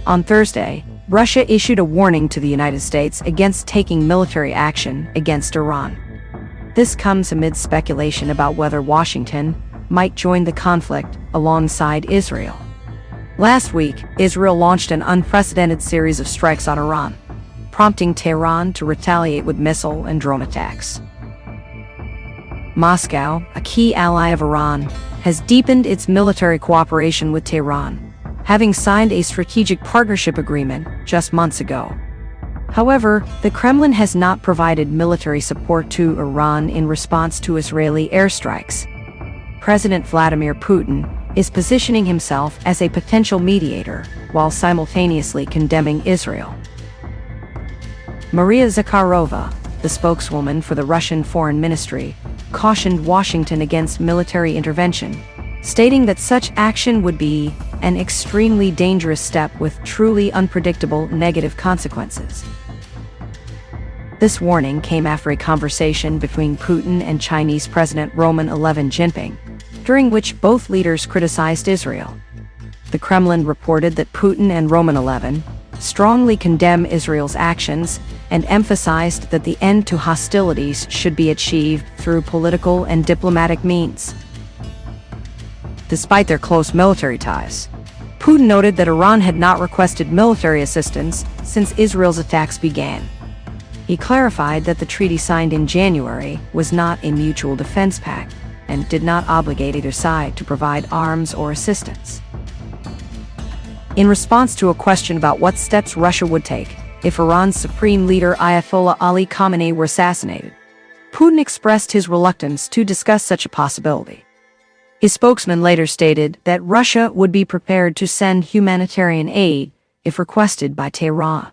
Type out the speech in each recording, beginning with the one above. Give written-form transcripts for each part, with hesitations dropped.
On Thursday, Russia issued a warning to the United States against taking military action against Iran. This comes amid speculation about whether Washington might join the conflict alongside Israel. Last week, Israel launched an unprecedented series of strikes on Iran, prompting Tehran to retaliate with missile and drone attacks. Moscow, a key ally of Iran, has deepened its military cooperation with Tehran, having signed a strategic partnership agreement just months ago. However, the Kremlin has not provided military support to Iran in response to Israeli airstrikes. President Vladimir Putin is positioning himself as a potential mediator while simultaneously condemning Israel. Maria Zakharova, the spokeswoman for the Russian Foreign Ministry, cautioned Washington against military intervention, stating that such action would be an extremely dangerous step with truly unpredictable negative consequences. This warning came after a conversation between Putin and Chinese President Xi Jinping, during which both leaders criticized Israel. The Kremlin reported that Putin and Xi strongly condemn Israel's actions and emphasized that the end to hostilities should be achieved through political and diplomatic means. Despite their close military ties, Putin noted that Iran had not requested military assistance since Israel's attacks began. He clarified that the treaty signed in January was not a mutual defense pact and did not obligate either side to provide arms or assistance. In response to a question about what steps Russia would take if Iran's supreme leader Ayatollah Ali Khamenei were assassinated, Putin expressed his reluctance to discuss such a possibility. His spokesman later stated that Russia would be prepared to send humanitarian aid if requested by Tehran.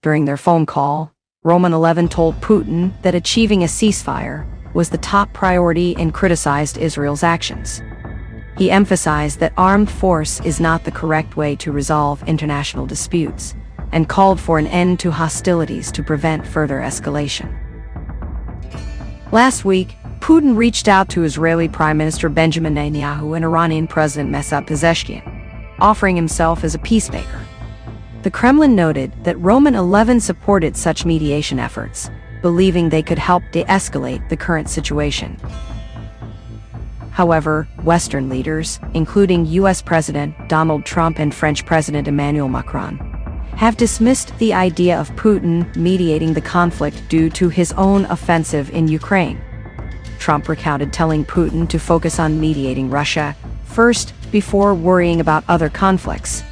During their phone call, Xi told Putin that achieving a ceasefire was the top priority and criticized Israel's actions. He emphasized that armed force is not the correct way to resolve international disputes, and called for an end to hostilities to prevent further escalation. Last week, Putin reached out to Israeli Prime Minister Benjamin Netanyahu and Iranian President Masoud Pezeshkian, offering himself as a peacemaker. The Kremlin noted that Xi supported such mediation efforts, believing they could help de-escalate the current situation. However, Western leaders, including U.S. President Donald Trump and French President Emmanuel Macron, have dismissed the idea of Putin mediating the conflict due to his own offensive in Ukraine. Trump recounted telling Putin to focus on mediating Russia first before worrying about other conflicts,